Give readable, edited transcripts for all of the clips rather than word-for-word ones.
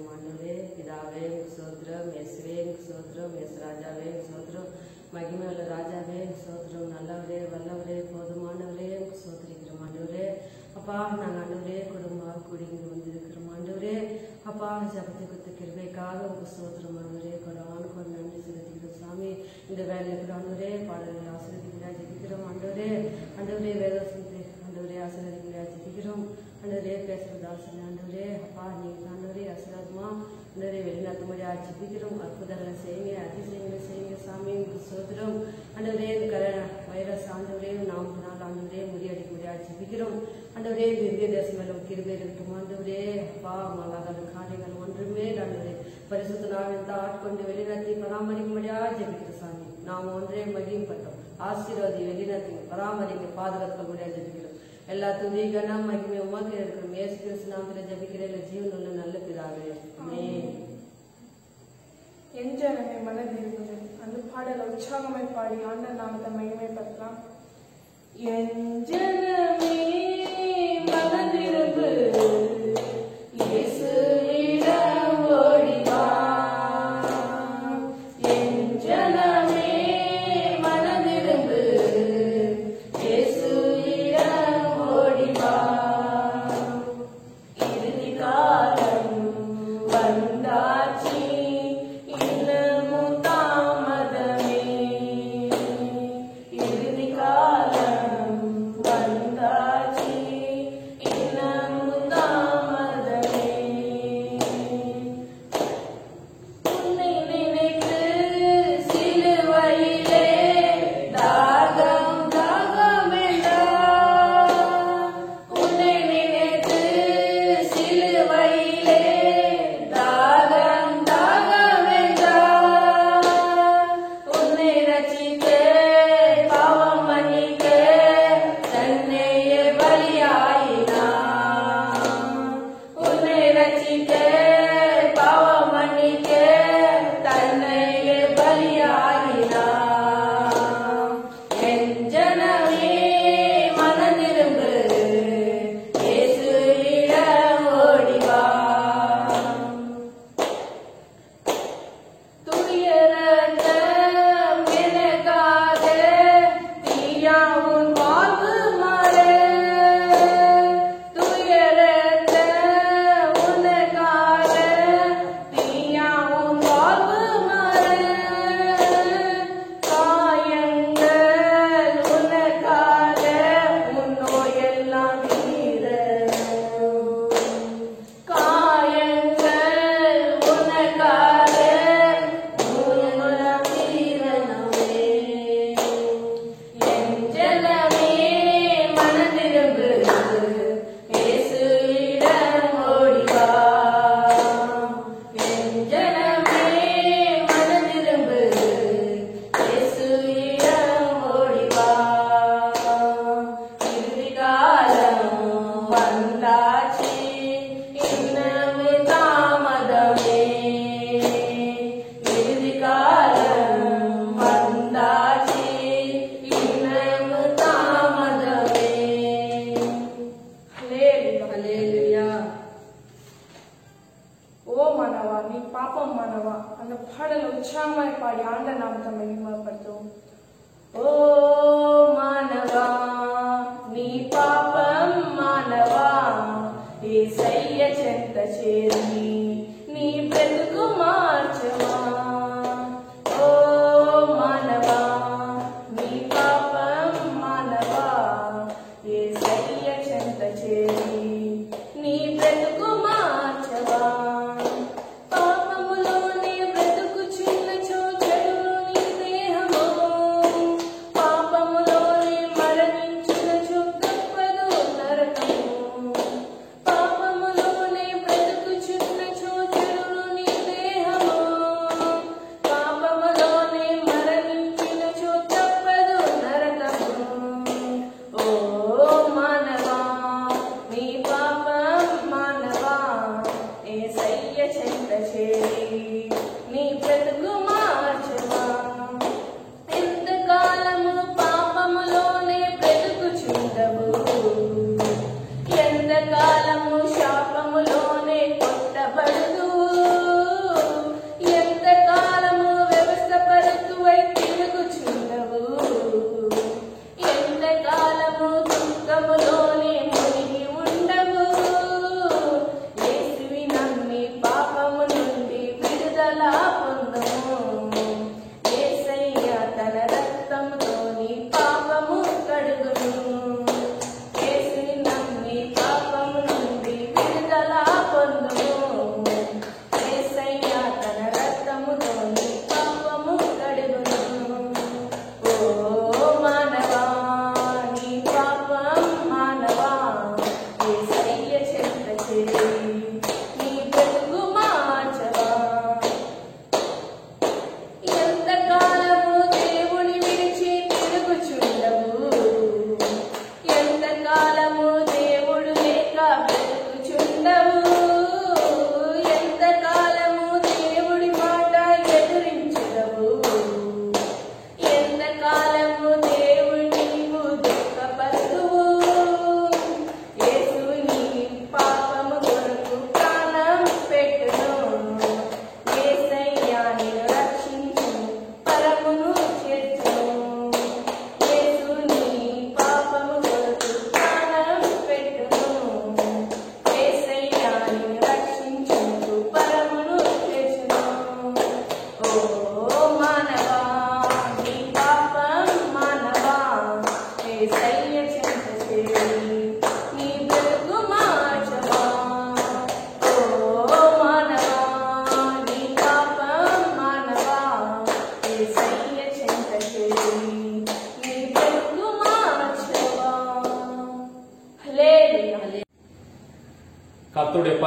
ஸ்தோத்திரம் ஆண்டவரே. பிதாவே ஸ்தோத்திரம், இயேசுவே ஸ்தோத்திரம், இயேசு ராஜாவே ஸ்தோத்திரம், மகிமையுள்ள ராஜாவே ஸ்தோத்திரம், நல்லவரே வல்லவரே போதுமானவரே ஸ்தோத்திரிக்கிறோம் ஆண்டவரே. அப்பா நாங்கள் ஆண்டவரே குடும்பமாக கூடி இங்கு வந்திருக்கிறோம் ஆண்டவரே. அப்பா ஜபத்தை கொடுத்த கிருபைக்காக உங்களுக்கு ஸ்தோத்திரம் ஆண்டவரே. கொடானுக்கு ஒரு நன்றி செலுத்திக்கிறோம் சாமி. இந்த வேலையில் கூட ஆண்டவரே பாடல்கள் ஆசீர்வதிக்கிறா ஜெபிக்கிறோம் ஆண்டவரே. ஆண்டவரே வேதவசனத்தை ஆண்டவரே ஆசீர்வதிக்கிறா ஜெபிக்கிறோம் ஆண்டவரே. பேசுறது ஆசனை ஆண்டவரே. அப்பா நீங்கள் ஆண்டவரே ஆசீர்வாதமா ஆண்டவரே வெளிநாட்டு மொழியா ஜெபிக்கிறோம். அற்புதங்களை செய்யுங்க, அதிசயங்களை செய்யுங்க சாமி. உங்களுக்கு ஸ்தோத்திரம் ஆண்டவரே. வைரஸ் ஆண்டவரே நாம் நாள் ஆண்டவரே முறியடிக்க முடியாது ஜெபிக்கிறோம் ஆண்டவரே. திவ்ய தேசங்களும் கிருபை இருக்கட்டும் ஆண்டவரே. அப்பா மகாதான காரியங்கள் ஒன்றுமே ஆண்டவரே பரிசுத்த நாள் ஆட்கொண்டு வெளிநாட்டி பராமரிக்க முடியாது ஜெபிக்கிற சாமி. நாம் ஒன்றே மகிமைப்பட்டோம். ஆசீர்வாதி வெளிநாட்டி பராமரிக்க பாதுகாக்க முடியாது ஜெபிக்கிறோம். எல்லா துதி கனம் மகிமை உமாக்கு இருக்கிறோம். இயேசு கிறிஸ்து நாமத்திலே ஜெபிக்கிறேன் ஜீவன் உள்ள நல்ல பிதாவே ஆமென். என் ஜனமே மனதிருந்தது அந்த பாடலை உற்சாகமாய் பாடி ஆண்டவர் நாமத்தை மகிமைப்படுத்தலாம். என் ஜனமே மனதிரும்பு, இயேசுவிடம் ஓடி வா. என் ஜனமே மனதிரும்பு, இயேசுவிடம் ஓடி வா. இறுதி காலம் வந்தாச்சு, இன்னமும் தாமதமே. இறுதி காலம் வந்தாச்சு, இன்னமும் தாமதமே. உன்னை நினைத்து சிலுவையிலே தாகம் தாகமென்றார். உன்னை நினைத்து சிலுவையிலே தாகம் தாகமென்றார். உன்னை ரட்சிக்க பாவம் மன்னிக்க தன்னையே பலியாயினார். உன்னை ரட்சிக்க பாவம் மன்னிக்க தன்னையே பலியாயினார். என் ஜனமே மனதிரும்பு, இயேசுவிடம் ஓடி வா. துயரற்ற எனக்காக தீயாவும் வாழ்வு மாற. துயரற்ற உனக்காக தீயாவும் வாழ்வு மாற. காயங்கள் உனக்காக உன் நோயெல்லாம் தீரணும். காயங்கள் உனக்காக உன்னுள்ளம் தீரணுமே. என் ஜனமே மனதிரும்பு, இயேசுவிடம் ஓடி வா. என் ஜனமே மனதிரும்பு, இயேசுவிடம் ஓடி வா. இறுதி காலம் வந்தாச்சு, இன்னமும் தாமதமே. இறுதி காலம் வந்தாச்சு, இன்னமும் தாமதமே. ஹல்லேலூயா. ஓ மாணவா, நீ பாப்பம் மாணவா அந்த பாடலை உற்சாகமாய் பாடி ஆண்டவர் நாமத்தை மகிமைப்படுத்துவோம். ஓ மாணவா, நீ பாப்பம் మానవా యేసయ్య చెంత చేరి నీ బ్రతుకు మార్చవా ఓ మానవా నీ పాపం మానవా యేసయ్య చెంత చేరి నీ బ్రతుకు మార్చవా పాపములోనే బ్రతుకు చిన్నచో చెడును నీ దేహము పాపములోనే మరణించునచో తప్పదు నరకము పాపములోనే బ్రతుకు చిన్నచో చెడును నీ దేహము పాపములోనే మరణించునచో తప్పదు నరకము ఓ మానవా నీ పాపం మానవా యేసయ్య చెంత చేరి నీ బ్రతుకు మార్చవా ఎంతకాలము పాపములోనే బ్రతుకుచుండవు ఎంతకాలము శాపములోనే కొట్టబడదు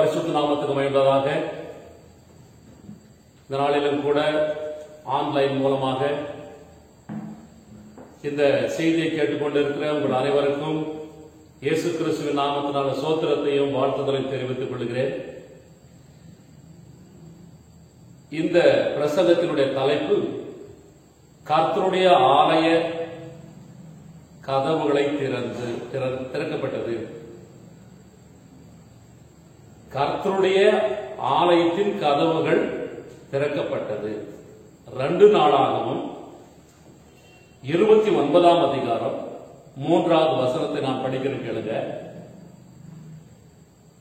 பரிசுத்த நாமத்துக்கு மகிழ்ந்ததாக இந்த நாளிலும் கூட ஆன்லைன் மூலமாக இந்த செய்தியை கேட்டுக்கொண்டிருக்கிற உங்கள் அனைவருக்கும் இயேசு கிறிஸ்துவின் நாமத்தினால சோத்திரத்தையும் வாழ்த்துதலையும் தெரிவித்துக் கொள்கிறேன். இந்த பிரசங்கத்தினுடைய தலைப்பு கர்த்தருடைய ஆலய கதவுகளை திறக்கப்பட்டது. கர்த்தருடைய ஆலயத்தின் கதவுகள் திறக்கப்பட்டது. 2 நாளாகவும் 29ஆம் அதிகாரம் 3வது வசனத்தை நான் படிக்கிறேன் கேளுங்க.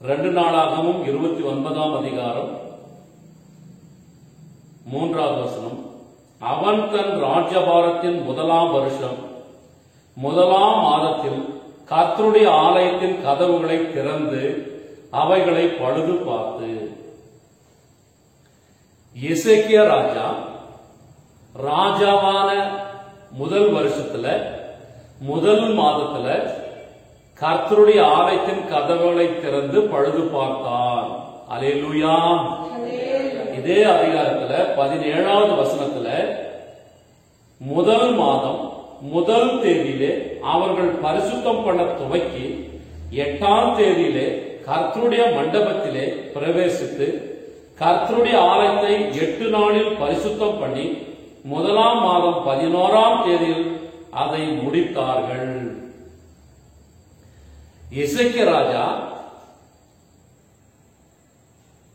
2 நாளாகவும் 29ஆம் அதிகாரம் 3வது வசனம். அவன் தன் ராஜ்யபாரத்தின் 1ஆம் வருஷம் 1ஆம் மாதத்தில் கர்த்தருடைய ஆலயத்தின் கதவுகளை திறந்து அவைகளை பழுது பார்த்து. எசேக்கியா ராஜாவான முதல் வருஷத்துல 1 மாதத்துல கர்த்தருடைய ஆலயத்தின் கதவுகளை திறந்து பழுது பார்த்தான். அல்லேலூயா. இதே அதிகாரத்துல 17வது வசனத்துல 1 மாதம் 1 தேதியிலே அவர்கள் பரிசுத்தம் பண்ண துவக்கி 8ஆம் தேதியிலே கர்த்தருடைய மண்டபத்திலே பிரவேசித்து கர்த்தருடைய ஆலயத்தை 8 நாளில் பரிசுத்தம் பண்ணி 1ஆம் மாதம் 11ஆம் தேதியில் அதை முடித்தார்கள். எசேக்கியா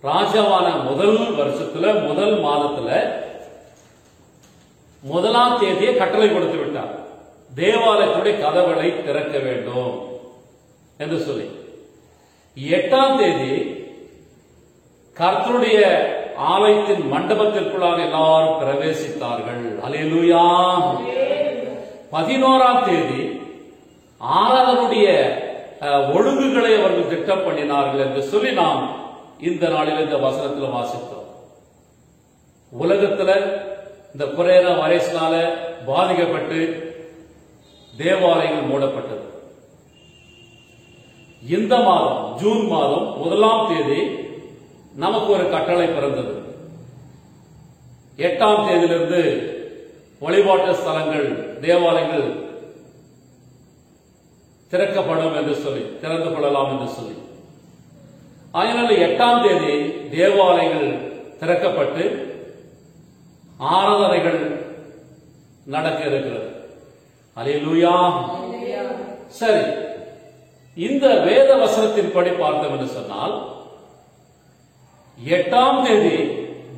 ராஜாவான முதல் வருஷத்துல 1 மாதத்துல 1ஆம் தேதியை கட்டளை கொடுத்து விட்டார். தேவாலயத்துடைய கதவுகளை திறக்க வேண்டும் என்று சொல்லி 8ஆம் தேதி கர்த்தருடைய ஆலயத்தின் மண்டபத்திற்குள்ளாக எல்லாரும் பிரவேசித்தார்கள். அல்லேலூயா. 11ஆம் தேதி ஆராதனுடைய ஒழுங்குகளை அவர்கள் திட்டம் பண்ணினார்கள் என்று சொல்லி நாம் இந்த நாளில் இந்த வசனத்தில் வாசித்தோம். உலகத்துல இந்த கொரோனா வைரஸ்னால பாதிக்கப்பட்டு தேவாலயங்கள் மூடப்பட்டது. இந்த மாதம் ஜூன் மாதம் 1ஆம் தேதி நமக்கு ஒரு கட்டளை பிறந்தது. 8ஆம் தேதியிலிருந்து வழிபாட்டு ஸ்தலங்கள் தேவாலயங்கள் திறக்கப்படும் என்று சொல்லி திறந்து கொள்ளலாம் என்று சொல்லி அதனால 8ஆம் தேதி தேவாலயங்கள் திறக்கப்பட்டு ஆராதனைகள் நடக்க இருக்கிறது. அல்லேலூயா. சரி, இந்த வேத வசனத்தின்படி பார்த்தோம் என்று சொன்னால் 8ஆம் தேதி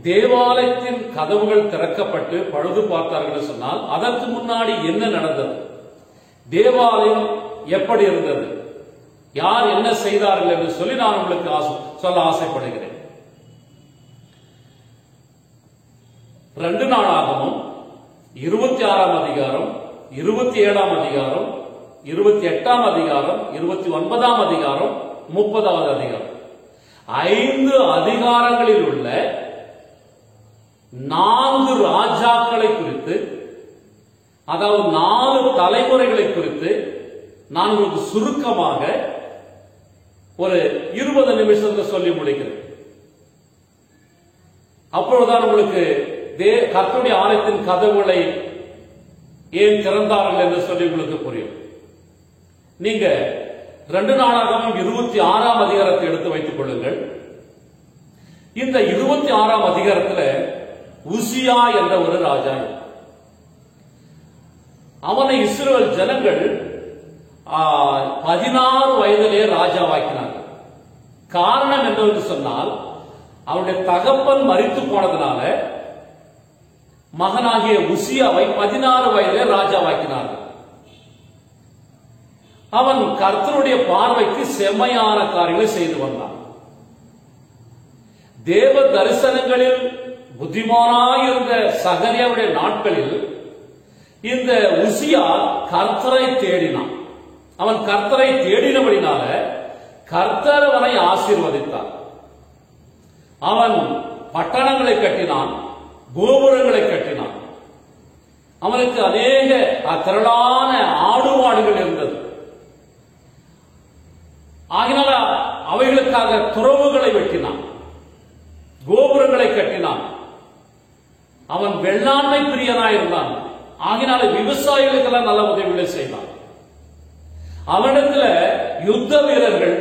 தேவாலயத்தின் கதவுகள் திறக்கப்பட்டு பழுது பார்த்தார்கள் என்று சொன்னால் அதற்கு முன்னாடி என்ன நடந்தது? தேவாலயம் எப்படி இருந்தது? யார் என்ன செய்தார்கள் என்று சொல்லி நான் உங்களுக்கு சொல்ல ஆசைப்படுகிறேன். 2 நாளாகவும் 26ஆம் அதிகாரம் 27ஆம் அதிகாரம் 28ஆம் அதிகாரம் 29ஆம் அதிகாரம் 30வது அதிகாரம் 5 அதிகாரங்களில் உள்ள 4 ராஜாக்களை குறித்து, அதாவது 4 தலைமுறைகளை குறித்து நான் உங்களுக்கு சுருக்கமாக ஒரு 20 நிமிஷத்தில் சொல்லி முடிக்கிறேன். அப்பொழுதுதான் உங்களுக்கு கர்த்தருடைய ஆலயத்தின் கதவுகளை ஏன் திறந்தார்கள் என்று சொல்லி உங்களுக்கு புரியும். நீங்க 2 நாளாகவும் 26ஆம் அதிகாரத்தை எடுத்து வைத்துக் கொள்ளுங்கள். இந்த 26ஆம் அதிகாரத்தில் உசியா என்ற ஒரு ராஜா, அவனை இஸ்ரவேல் ஜனங்கள் 16 வயதிலே ராஜாவாக்கினார்கள். காரணம் என்னவென்று சொன்னால் அவருடைய தகப்பன் மரித்து போனதுனால மகனாகிய உசியாவை 16 வயதிலே ராஜாவாக்கினார்கள். அவன் கர்த்தருடைய பார்வைக்கு செம்மையான காரியங்களை செய்து வந்தான். தேவ தரிசனங்களில் புத்திமானாயிருந்த சகரியாவுடைய நாட்களில் இந்த உசியா கர்த்தரை தேடினான். அவன் கர்த்தரை தேடினபடினால கர்த்தர் அவனை ஆசீர்வதித்தார். அவன் பட்டணங்களை கட்டினான், கோபுரங்களை கட்டினான். அவனுக்கு அநேக திரளான ஆடு மாடுகள் இருந்தது. ஆகினால அவைகளுக்காக துறவுகளை வெட்டி கட்டினான். அவன் வெள்ளாண்மை பிரியனாயிருந்தான். ஆகினால விவசாயிகளுக்கெல்லாம் நல்ல உதவிகளை செய்தான். அவனிடத்துல யுத்த வீரர்கள்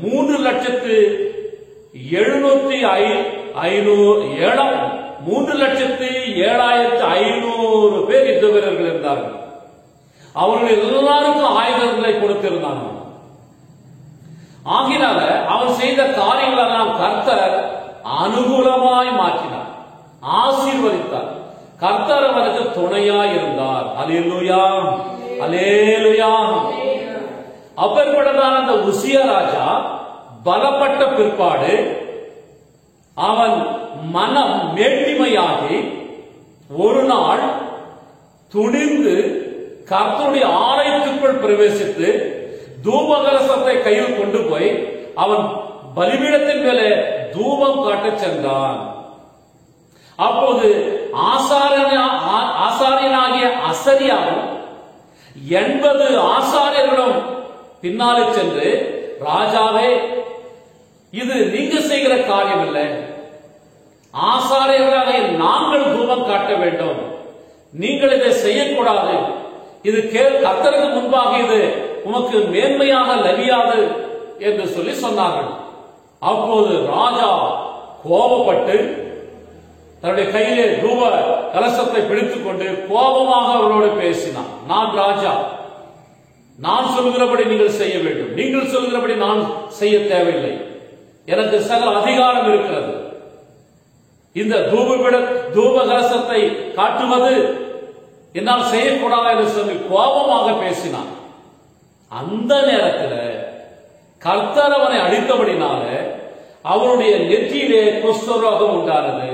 3,07,500 பேர் யுத்த வீரர்கள் இருந்தார்கள். அவர்கள் எல்லாருக்கும் ஆயுதங்களை கொடுத்திருந்தான். ஆகினால அவன் செய்த காரியங்களெல்லாம் கர்த்தர் அனுகூலமாய் மாற்றினார், ஆசீர்வதித்தார். கர்த்தர் அவனுக்கு துணையாய் இருந்தார். அல்லேலூயா, அல்லேலூயா. அப்பேற்பட்டதான அந்த உசியா ராஜா பலப்பட்ட பிற்பாடு அவன் மனம் மேட்டிமையாகி ஒரு நாள் துணிந்து கர்த்தருடைய ஆலயத்துக்குள் பிரவேசித்து தூபகலசத்தை கையில் கொண்டு போய் அவன் பலிபீடத்தின் மேலே தூபம் காட்டச் சென்றான். அப்போது ஆசாரியனாகிய அசரியாவும் 80 ஆசாரியர்களும் பின்னாலே சென்று, ராஜாவே, இது நீங்க செய்கிற காரியம் இல்லை, ஆசாரியர்களாக நாங்கள் தூபம் காட்ட வேண்டும், நீங்கள் இதை செய்யக்கூடாது, இது கர்த்தருக்கு முன்பாக இது உமக்கு மேன்மையாக லபியாது என்று சொல்லி சொன்னார்கள். அப்போது ராஜா கோபப்பட்டு தன்னுடைய கையிலே தூப கலசத்தை பிடித்துக் கொண்டு கோபமாக அவர்களோடு பேசினான். நான் ராஜா, நான் சொல்கிறபடி நீங்கள் செய்ய வேண்டும், நீங்கள் சொல்கிறபடி நான் செய்ய தேவையில்லை, எனக்கு சகல அதிகாரம் இருக்கிறது, இந்த தூப கலசத்தை காட்டுவது என்னால் செய்யக்கூடாது என்று சொல்லி கோபமாக பேசினான். அந்த நேரத்தில் கர்த்தர் அவனை அடித்தபடினால அவருடைய நெற்றியிலே குஷ்டரோகம் உண்டானது.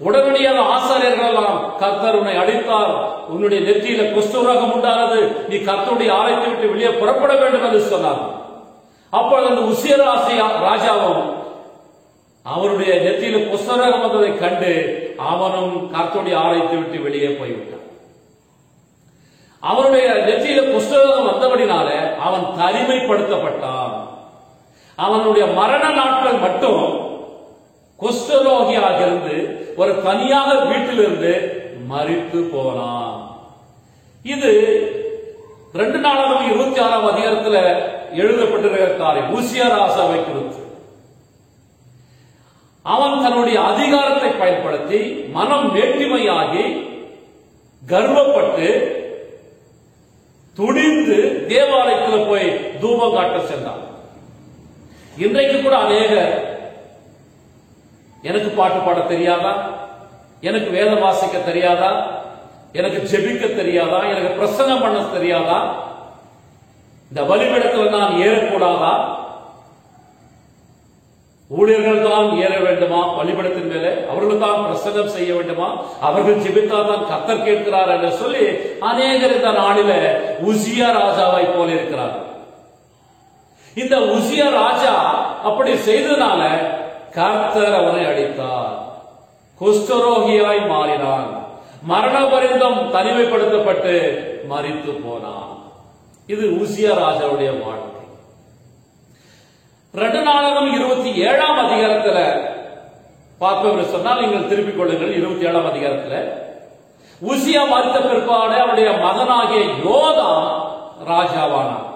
உடனடியாக ஆசாரியர்கள் எல்லாம், கர்த்தர் உன்னை அடித்தார், உன்னுடைய நெற்றியில குஷ்டரோகம் உண்டானது, நீ கர்த்தருடைய ஆலயத்தை விட்டு வெளியே புறப்பட வேண்டும் என்று சொன்னார். அப்பொழுது அந்த உசியா ராஜாவும் அவருடைய நெற்றியில குஷ்டரோகம் வந்ததை கண்டு அவனும் கர்த்தருடைய ஆலயத்தை விட்டு வெளியே போய்விட்டான். அவனுடைய நெற்றியில குஷ்டரோகம் வந்தபடினால அவன் தனிமைப்படுத்தப்பட்டான். அவனுடைய மரண நாட்கள் மட்டும் குஷ்டரோகியாக இருந்து ஒரு தனியாக வீட்டிலிருந்து மரித்து போனான். இது 2 நாளாகவும் 26ஆம் அதிகாரத்தில் எழுதப்பட்டிருக்கிற காரியம் உசியா ராஜாவை குறித்து. அவன் தன்னுடைய அதிகாரத்தை பயன்படுத்தி மனம் மேட்டிமையாகி கர்வப்பட்டு துணிந்து தேவாலயத்தில் போய் தூபம் காட்ட சென்றான். இன்றைக்கு கூட அநேகர், எனக்கு பாட்டு பாட தெரியாதா, எனக்கு வேதம் வாசிக்க தெரியாதா, எனக்கு ஜெபிக்க தெரியாதா, எனக்கு பிரசங்கம் பண்ண தெரியாதா, இந்த பலிபீடத்தில் நான் ஏறக்கூடாதா, ஊழியர்கள் தான் ஏற வேண்டுமா பலிபீடத்தின் மேலே, அவர்கள் தான் பிரசங்கம் செய்ய வேண்டுமா, அவர்கள் ஜெபித்தால் தான் கர்த்தர் கேட்கிறார் என்று சொல்லி அநேகர் இந்த நாளில உசியா ராஜாவை போல இருக்கிறார். இந்த உசியா ராஜா அப்படி செய்ததுனால கர்த்தர் அவனை அடித்தார், குஷ்டரோகியாய் மாறினான், மரண பரியந்தம் தனிமைப்படுத்தப்பட்டு மரித்து போனான். இது உசியா ராஜாவுடைய வாழ்க்கை. 2 நாளாகவும் 27ஆம் அதிகாரத்தில் பார்ப்பவர் சொன்னால் நீங்கள் திருப்பிக் கொள்ளுங்கள். 27ஆம் அதிகாரத்தில் உசியா மரித்த பிற்பாடு அவருடைய மகனாகிய யோதாம் ராஜாவானான்.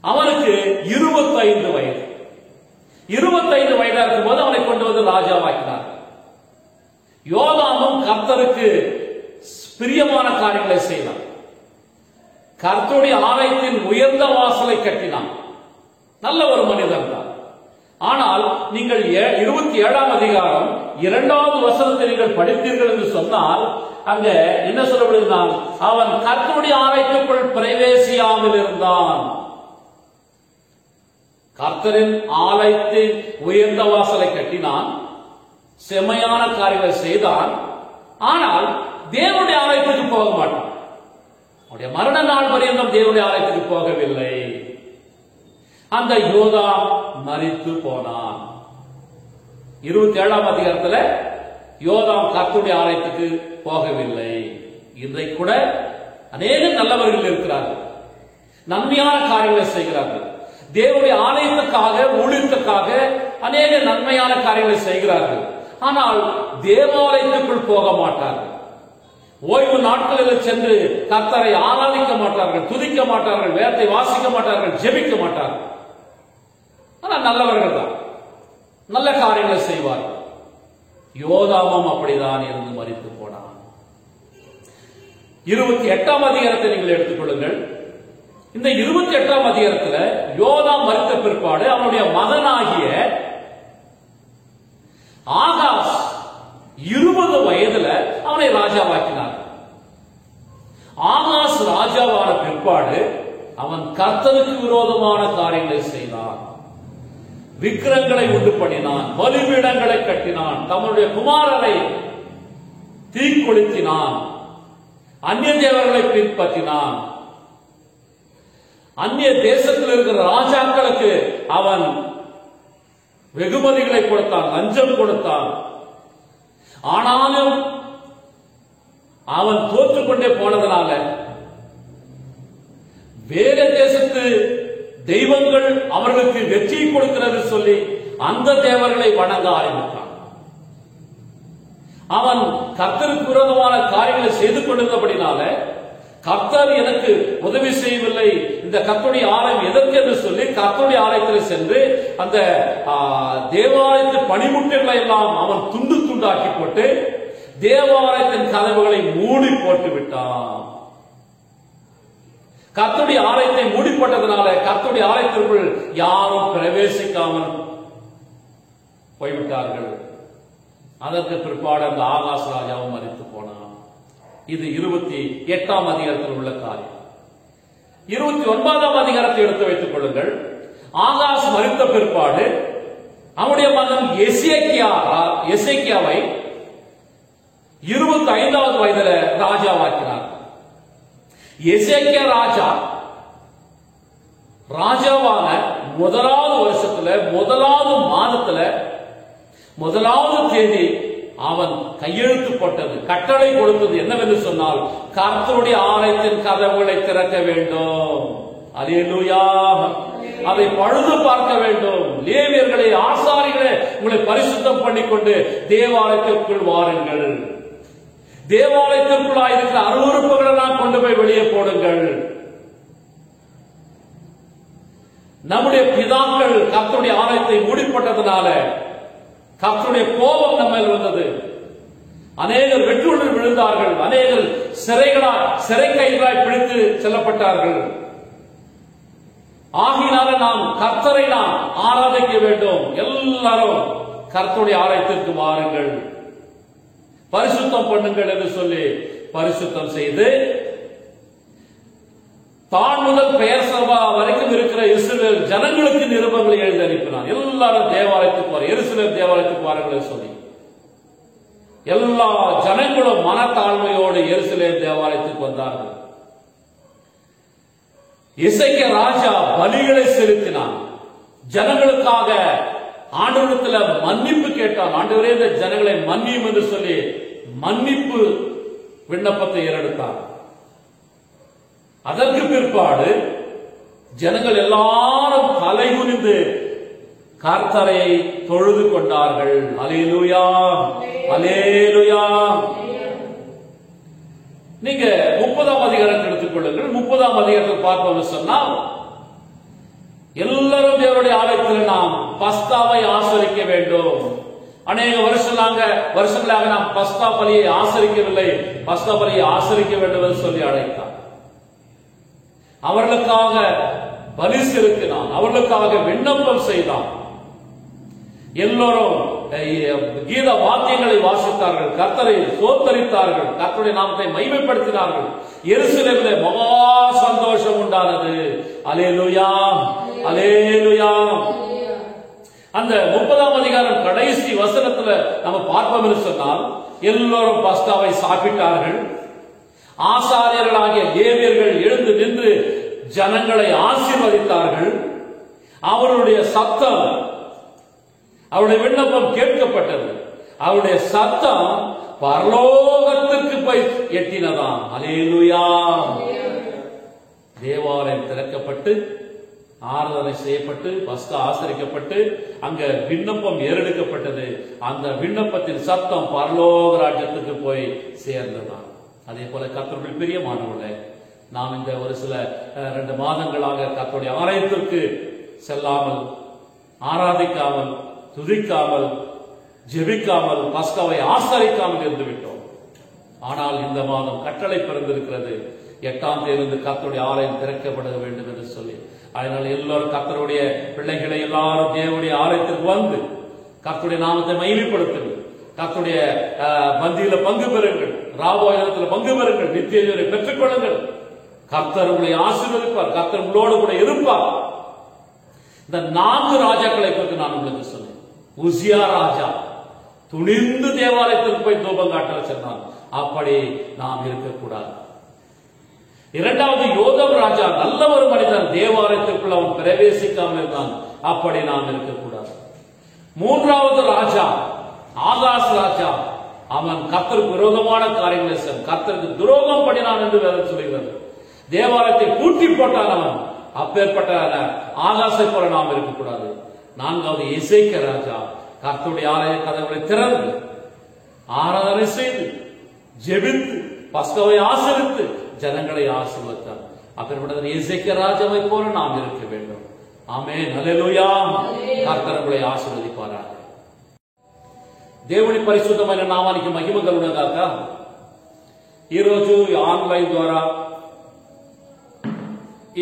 அவனுக்கு 25 வயது. 25 வயதா இருக்கும் போது அவனை கொண்டு வந்து ராஜாவாக்கினார். யோதாமும் கர்த்தருக்கு பிரியமான காரியங்களை செய்தான். கர்த்தருடைய ஆலயத்தின் உயர்ந்த வாசலை கட்டினான். நல்ல ஒரு மனிதன் தான். ஆனால் நீங்கள் 27ஆம் அதிகாரம் 2வது வசனத்தை நீங்கள் படித்தீர்கள் என்று சொன்னால் அங்க என்ன சொல்லப்படுகிறான், அவன் கர்த்தருடைய ஆலயத்துக்குள் பிரவேசியாமல் இருந்தான். கர்த்தரின் ஆலயத்தின் உயர்ந்த வாசலை கட்டினான், செம்மையான காரியங்களை செய்தான். ஆனால் தேவனுடைய ஆலயத்துக்கு போக மாட்டான். அவருடைய மரண நாள் பரியந்தம் தேவனுடைய ஆலயத்துக்கு போகவில்லை. அந்த யோதாம் மரித்து போனான். 27ஆம் அதிகாரத்தில் யோதாம் கர்த்தருடைய ஆலயத்துக்கு போகவில்லை. இன்றைக்கு கூட அநேக நல்லவர்கள் இருக்கிறார்கள், நன்மையான காரியங்களை செய்கிறார்கள், தேவனுடைய ஆலயத்துக்காக ஊழியத்துக்காக அநேக நன்மையான காரியங்களை செய்கிறார்கள். ஆனால் தேவாலயத்துக்குள் போக மாட்டார்கள். ஓய்வு நாட்களில் சென்று கர்த்தரை ஆராதிக்க மாட்டார்கள், துதிக்க மாட்டார்கள், வேதத்தை வாசிக்க மாட்டார்கள், ஜெபிக்க மாட்டார்கள். ஆனால் நல்லவர்கள் தான், நல்ல காரியங்களை செய்வார்கள். யோதாமும் அப்படிதான் இருந்து மரித்து போனான். 28ஆம் அதிகாரத்தை நீங்கள் எடுத்துக்கொள்ளுங்கள். இந்த 28ஆம் அதிகாரத்தில் யோதாம் மரித்த பிற்பாடு அவனுடைய மகனாகிய ஆகாஸ் 20 வயதுல அவனை ராஜாவாக்கினார். ஆகாஸ் ராஜாவான பிற்பாடு அவன் கர்த்தருக்கு விரோதமான காரியங்களை செய்தான். விக்கிரங்களை உண்டு பண்ணினான், பலிபீடங்களை கட்டினான், தம்முடைய குமாரரை தீக்கொளுத்தினான், அந்நிய தேவர்களை பின்பற்றினான். அந்நிய தேசத்தில் இருக்கிற ராஜாக்களுக்கு அவன் வெகுமதிகளை கொடுத்தான், லஞ்சம் கொடுத்தான். ஆனாலும் அவன் தோற்றுக்கொண்டே போனதனால வேற தேசத்து தெய்வங்கள் அவர்களுக்கு வெற்றி கொடுக்கிறது சொல்லி அந்த தேவர்களை வணங்க ஆரம்பித்தான். அவன் கர்த்தருக்கு விரோதமான காரியங்களை செய்து கொண்டிருந்தபடினால கர்த்தர் எனக்கு உதவி செய்யவில்லை, இந்த கர்த்தருடைய ஆலயம் எதற்கு என்று சொல்லி கர்த்தருடைய ஆலயத்தில் சென்று அந்த தேவாலயத்து பணிமுட்டுகளை எல்லாம் அவன் துண்டு துண்டாக்கி போட்டு தேவாலயத்தின் கதவுகளை மூடி போட்டு விட்டான். கர்த்தருடைய ஆலயத்தை மூடி போட்டதனால கர்த்தருடைய ஆலயத்திற்குள் யாரும் பிரவேசிக்காமல் போய்விட்டார்கள். அதற்கு பிற்பாடு அந்த ஆகாஸ் ராஜாவும் மரித்து போனான். இது 28ஆம் அதிகாரத்தில் உள்ள காரியம். 29ஆம் அதிகாரத்தை எடுத்து வைத்துக் கொள்ளுங்கள். ஆகாஸ் மரித்த பிற்பாடு அவனுடைய மகன் எசேக்கியாவை 25வது வயதுல ராஜாவாக்கினார். எசேக்கியா ராஜாவான முதலாவது வருஷத்துல முதலாவது மாதத்துல முதலாவது தேதி அவன் கையெழுத்து போட்டது, கட்டளை கொடுத்தது என்னவென்று சொன்னால் கர்த்தருடைய ஆலயத்தின் கதவுகளை திறக்க வேண்டும். அல்லேலூயா. அதை பழுது பார்க்க வேண்டும். லேவியர்களே, ஆசாரிகளே, உங்களை பரிசுத்தம் பண்ணிக்கொண்டு தேவாலயத்திற்குள் வாருங்கள். தேவாலயத்திற்குள்ளாக இருக்கிற அருவருப்புகளை எல்லாம் கொண்டு போய் வெளியே போடுங்கள். நம்முடைய பிதாக்கள் கர்த்தருடைய ஆலயத்தை மூடிப்பட்டதனால கர்த்தருடைய கோபம் நம்ம வந்தது. அநேகர் வெற்றுடன் விழுந்தார்கள், அநேகர் சிறை கைகளாய் பிடித்து செல்லப்பட்டார்கள். ஆகினால நாம் கர்த்தரை நாம் ஆராதிக்க வேண்டும். எல்லாரும் கர்த்தருடைய ஆலயத்திற்கு வாருங்கள், பரிசுத்தம் பண்ணுங்கள் என்று சொல்லி பரிசுத்தம் செய்து தான் முதல் பெயர் சபா வரைக்கும் இருக்கிற இஸ்ரவேல் ஜனங்களுக்கு நிருபங்களை எழுதி அனுப்பினான். எல்லாரும் தேவாலயத்துக்கு வாரு, எருசலேம் தேவாலயத்துக்கு வாருங்கள் சொல்லி எல்லா ஜனங்களும் மனத்தாழ்மையோடு எருசலேம் தேவாலயத்துக்கு வந்தார்கள். எசேக்கியா ராஜா பலிகளை செலுத்தினான். ஜனங்களுக்காக ஆண்டவரிடத்துல மன்னிப்பு கேட்டான். ஆண்டவரே, இந்த ஜனங்களை மன்னியும் என்று சொல்லி மன்னிப்பு விண்ணப்பத்தை ஏறெடுத்தான். அதற்கு பிற்பாடு ஜனங்கள் எல்லாரும் தலைகுனிந்து கர்த்தரை தொழுது கொண்டார்கள். அல்லேலூயா, அல்லேலூயா. நீங்க 30ஆம் அதிகாரத்தை எடுத்துக் கொள்ளுங்கள். 30ஆம் அதிகாரத்தை பார்ப்போம் சொன்னால் எல்லாரும் தேவனுடைய ஆலயத்தில் நாம் பஸ்காவை ஆசரிக்க வேண்டும். அநேக வருஷங்களாக நாம் பஸ்கா பலியை ஆசரிக்கவில்லை, பஸ்கா பலியை ஆசரிக்க வேண்டும் என்று சொல்லி அழைத்தார். அவர்களுக்காக பலி செலுத்தினான், அவர்களுக்காக விண்ணப்பம் செய்தான். எல்லோரும் கீத வாத்தியங்களை வாசித்தார்கள், கர்த்தரை சோத்தரித்தார்கள், கர்த்தருடைய நாமத்தை மகிமைப்படுத்தினார்கள். எருசலேமிலே மகா சந்தோஷம் உண்டானது. அல்லேலூயா, அல்லேலூயா. அந்த 30ஆம் அதிகாரம் கடைசி வசனத்துல நம்ம பார்ப்போம் என்று சொன்னால் எல்லோரும் பஸ்காவை சாப்பிட்டார்கள். ஆசாரியர்களாகிய லேவியர்கள் எழுந்து நின்று ஜனங்களை ஆசீர்வதித்தார்கள். அவருடைய சத்தம், அவருடைய விண்ணப்பம் கேட்கப்பட்டது. அவருடைய சத்தம் பரலோகத்திற்கு போய் எட்டினதாம். அல்லேலூயா. தேவாலயம் திறக்கப்பட்டு ஆராதனை செய்யப்பட்டு பஸ்கா ஆசரிக்கப்பட்டு அங்க விண்ணப்பம் ஏறெடுக்கப்பட்டது. அந்த விண்ணப்பத்தின் சத்தம் பரலோக ராஜ்யத்துக்கு போய் சேர்ந்ததான். அதே போல கர்த்தருடைய பிரியமானவர்களே, நாம் இந்த ஒரு சில 2 மாதங்களாக கர்த்தருடைய ஆலயத்திற்கு செல்லாமல், ஆராதிக்காமல், துதிக்காமல், ஜெபிக்காமல், பஸ்காவை ஆசரிக்காமல் இருந்து விட்டோம். ஆனால் இந்த மாதம் கட்டளை பிறந்திருக்கிறது, 8ஆம் தேதியிலிருந்து கர்த்தருடைய ஆலயம் திறக்கப்பட வேண்டும் என்று சொல்லி. அதனால் எல்லாரும் கர்த்தருடைய பிள்ளைகளை எல்லாரும் தேவனுடைய ஆலயத்திற்கு வந்து கர்த்தருடைய நாமத்தை மகிமைப்படுத்துங்கள். கர்த்தருடைய பந்தியில பங்கு பெறுங்கள், ராபோஜனத்தில் பங்கு பெறுங்கள், நித்திய ஜீவனை பெற்றுக் கொள்ளுங்கள். கர்த்தர் உங்களை ஆசீர்வதிப்பார், கர்த்தர் உங்களோடு கூட இருப்பார். இந்த 4 ராஜாக்களை குறித்து நான் உங்களுக்கு சொன்னேன். உசியா ராஜா துணிந்து தேவாலயத்திற்கு போய் தூபம் காட்ட சொன்னான். அப்படி நாம் இருக்கக்கூடாது. 2வது யோதம் ராஜா நல்ல ஒரு மனிதன், தேவாலயத்திற்குள் அவன் பிரவேசிக்காமல் இருந்தான். அப்படி நாம் இருக்கக்கூடாது. 3வது ராஜா ஆகாஷ் ராஜா, அவன் கர்த்தருக்கு விரோதமான காரியங்களை செய்தான், கர்த்தருக்கு துரோகம் பண்ணினான் என்று வேதம் சொல்கிறது. தேவாலயத்தை பூட்டி போட்டான் அவன். அப்பேற்பட்ட ஆகாசை போல நாம் இருக்கக்கூடாது. 4வது எசேக்கியா ராஜா, கர்த்தருடைய ஆலய கதவுகளை திறந்து ஆராதனை செய்து ஜெபித்து பஸ்காவை ஆசரித்து ஜனங்களை ஆசீர்வதித்தார். அப்பேற்பட்ட எசேக்கியா ராஜாவை போல நாம் இருக்க வேண்டும். ஆமென், ஹல்லேலூயா. கர்த்தர் உங்களை ఆశీర్వదింపారాక. దేవుని పరిశుద్ధమైన నామానికి మహిమ కలుగునుగాక. ఈ రోజు ఆన్లైన్ ద్వారా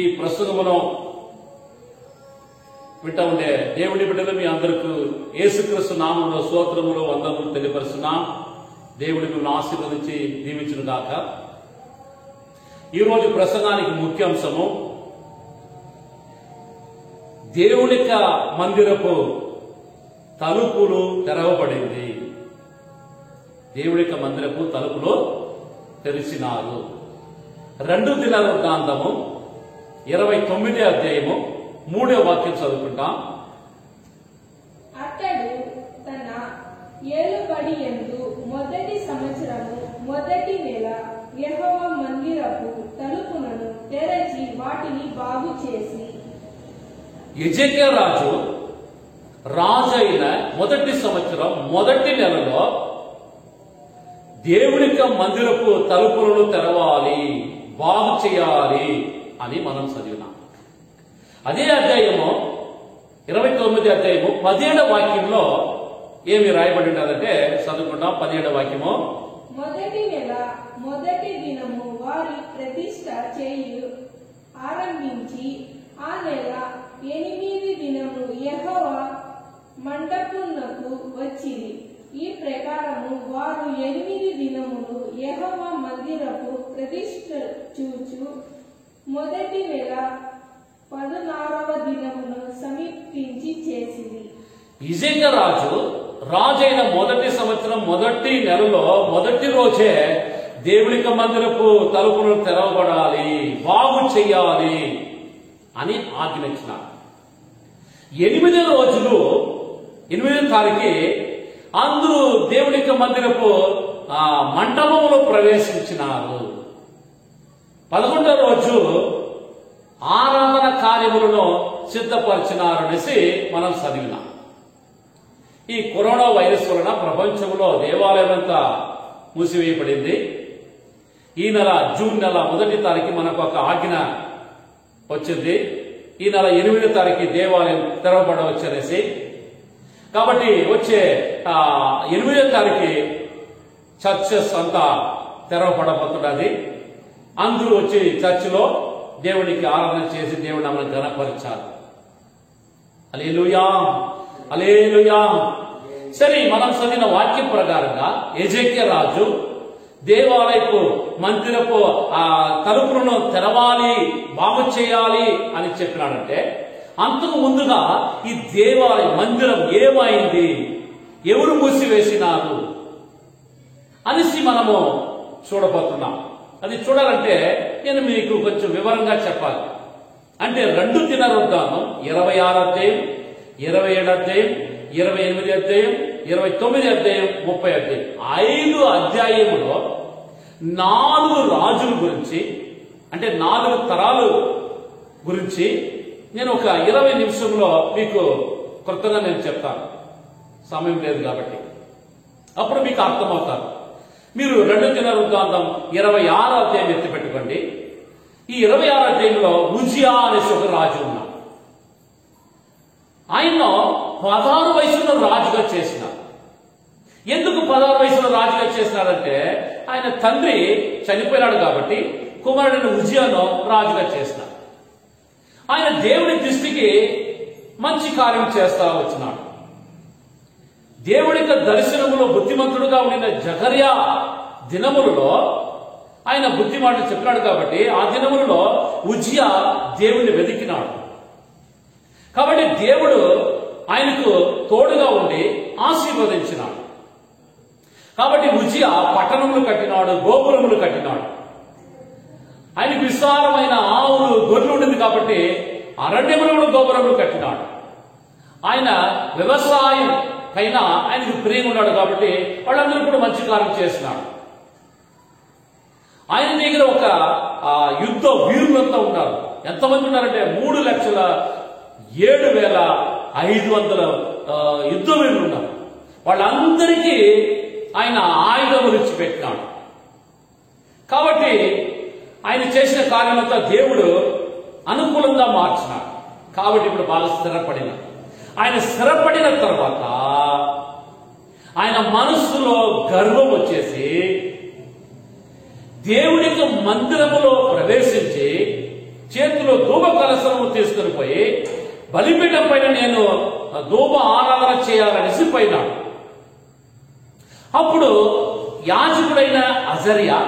ఈ ప్రసంగమును వింటూ ఉండే దేవుని బిడ్డలు మీ అందరికీ యేసుక్రీస్తు నామములో స్తోత్రములు వందనములు తెలియపరుస్తున్నా. దేవుని మిమ్మల్ని ఆశీర్వదించి దీవించునుగాక. ఈ రోజు ప్రసంగానికి ముఖ్యాంశము దేవుని యొక్క మందిరపు తలుపులు తెరవబడింది. దేవుని యొక్క మందిరపు తలుపులు తెరిచినారు. 2 దినవృత్తాంతము 29వ అధ్యాయము 3వ వాక్యం చదువుకుంటాం. అతడు తన ఏలుబడి యందు మొదటి సంవత్సరము మొదటి నెల యెహోవా మందిరపు తలుపులను తెరచి వాటిని బాగు చేసి. ఎజెకియా రాజు రాజైన మొదటి సంవత్సరం మొదటి నెలలో దేవుని యొక్క మందిరపు తలుపులను తెరవాలి, బాగు చేయాలి అని మనం చదివినాం. అదే అధ్యాయము 29వ అధ్యాయము 17వ వాక్యంలో ఏమి రాయబడి ఉంటుందంటే చదువుకుంటాం. 17వ వాక్యము, మొదటి నెల మొదటి దినము వారి ప్రతిష్ఠ చేయు ఆరంభించి ఆ నెల 8 దినము యెహోవా మండపమునకు వచ్చిరి. ఈ ప్రకారము వారు 8 దినములు యెహోవా మందిరపు ప్రతిష్ఠ చూచు మొదటి నెల 16వ దినమును సమీపించి చేసిరి. ఎజెకియా రాజైన మొదటి సంవత్సరం మొదటి నెలలో మొదటి రోజే దేవుని యొక్క మందిరపు తలుపులు తెరవబడాలి, బాగు చెయ్యాలి అని ఆజ్ఞించినారు. 8 రోజులు 8వ తారీఖు అందరూ దేవుని యొక్క మందిరపు మండపంలో ప్రవేశించినారు. 11వ రోజు ఆరాధన కార్యములను సిద్ధపరిచినారు అనేసి మనం చదివినాం. ఈ కరోనా వైరస్ వలన ప్రపంచంలో దేవాలయం అంతా మూసివేయబడింది. ఈ నెల జూన్ నెల 1వ తారీఖు మనకు ఒక ఆజ్ఞ వచ్చింది. ఈ నెల 8వ తారీఖు దేవాలయం తెరవబడవచ్చనేసి. కాబట్టి వచ్చే 8వ తారీఖు చర్చెస్ అంతా తెరవబడబోతున్నది. అందరూ వచ్చి చర్చిలో దేవునికి ఆరాధన చేసి దేవుని నామమును ఘనపరచాలి. హల్లెలూయా, హల్లెలూయా. సరే, మనం చదివిన వాక్యం ప్రకారంగా ఎజెకియా రాజు దేవాలయపు మందిరపు తలుపులను తెరవాలి, బాగు చేయాలి అని చెప్పినాడంటే అంతకు ముందుగా ఈ దేవాలయ మందిరం ఏమైంది, ఎవరు మూసివేసినారు అనేసి మనము చూడబోతున్నాం. అది చూడాలంటే నేను మీకు కొంచెం వివరంగా చెప్పాలి. అంటే 2 దినవృత్తాంతం 26వ అధ్యాయం, 27వ అధ్యాయం, 28వ అధ్యాయం, 29వ అధ్యాయం, 30వ అధ్యాయం, 5 అధ్యాయములో 4 రాజుల గురించి, అంటే 4 తరాలు గురించి నేను ఒక 20 నిమిషంలో మీకు కొత్తగా నేను చెప్తాను, సమయం లేదు కాబట్టి. అప్పుడు మీకు అర్థమవుతారు. మీరు 2 దినవృత్తాంతం 26వ అధ్యాయం ఎత్తి పెట్టుకోండి. ఈ 26వ అధ్యాయంలో ఉజియా అనేసి ఒక రాజు ఉన్నాడు. ఆయన 16 వయసులో రాజుగా చేసినారు. ఎందుకు 16 వయసులో రాజుగా చేసినారంటే ఆయన తండ్రి చనిపోయినాడు కాబట్టి కుమారుడైన ఉజియాను రాజుగా చేసినారు. ఆయన దేవుని దృష్టికి మంచి కార్యం చేస్తా వచ్చినాడు. దేవుడి యొక్క దర్శనములో బుద్ధిమంతుడుగా ఉండిన జకర్యా దినములలో ఆయన బుద్ధి మాటలు చెప్పినాడు కాబట్టి ఆ దినములలో ఉజియా దేవుణ్ణి వెతికినాడు. కాబట్టి దేవుడు ఆయనకు తోడుగా ఉండి ఆశీర్వదించినాడు. కాబట్టి ఉజియా పట్టణములు కట్టినాడు, గోపురములు కట్టినాడు. ఆయనకు విస్తారమైన ఆవులు, గొర్రెలు ఉండింది కాబట్టి అరణ్యములు కూడా గోపురములు కట్టినాడు. ఆయన వ్యవసాయం పైన ఆయనకు ప్రేమ ఉన్నాడు కాబట్టి వాళ్ళందరూ కూడా మంచి కార్యం చేసినాడు. ఆయన దగ్గర ఒక యుద్ధ వీరులంతా ఉన్నారు. ఎంతమంది ఉన్నారంటే 3,07,500 యుద్ధ వీరులు ఉన్నారు. వాళ్ళందరికీ ఆయన ఆయుధములు ఇచ్చి పెట్టినాడు. కాబట్టి ఆయన చేసిన కార్యమంతా దేవుడు అనుకూలంగా మార్చినాడు. కాబట్టి ఇప్పుడు బాగా స్థిరపడినాడు. ఆయన స్థిరపడిన తర్వాత ఆయన మనస్సులో గర్వం వచ్చేసి దేవుడి యొక్క మందిరములో ప్రవేశించి చేతిలో ధూప కలశము తీసుకుని పోయి బలిపీఠం పైన నేను ధూప ఆరాధన చేయాలనేసి పోయినాడు. అప్పుడు యాజకుడైన అజర్యా,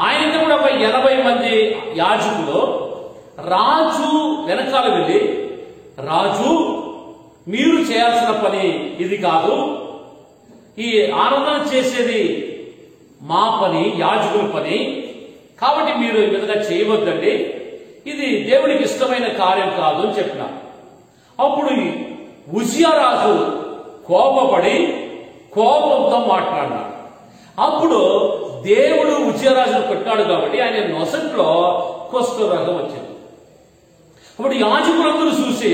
ఆయనతో కూడా ఒక 80 మంది యాజకులు రాజు వెనకాల వెళ్ళి, రాజు మీరు చేయాల్సిన పని ఇది కాదు, ఈ ఆరాధన చేసేది మా పని, యాజకుల పని, కాబట్టి మీరు ఈ విధంగా చేయవద్దండి, ఇది దేవుడికి ఇష్టమైన కార్యం కాదు అని చెప్పినారు. అప్పుడు ఉజియా రాజు కోపపడి కోపంతో మాట్లాడినాడు. అప్పుడు దేవుడు ఉజియా రాజును కొట్టాడు కాబట్టి ఆయన నొసట్లో కుష్ఠరోగం వచ్చింది. అప్పుడు యాజకులందరూ చూసి,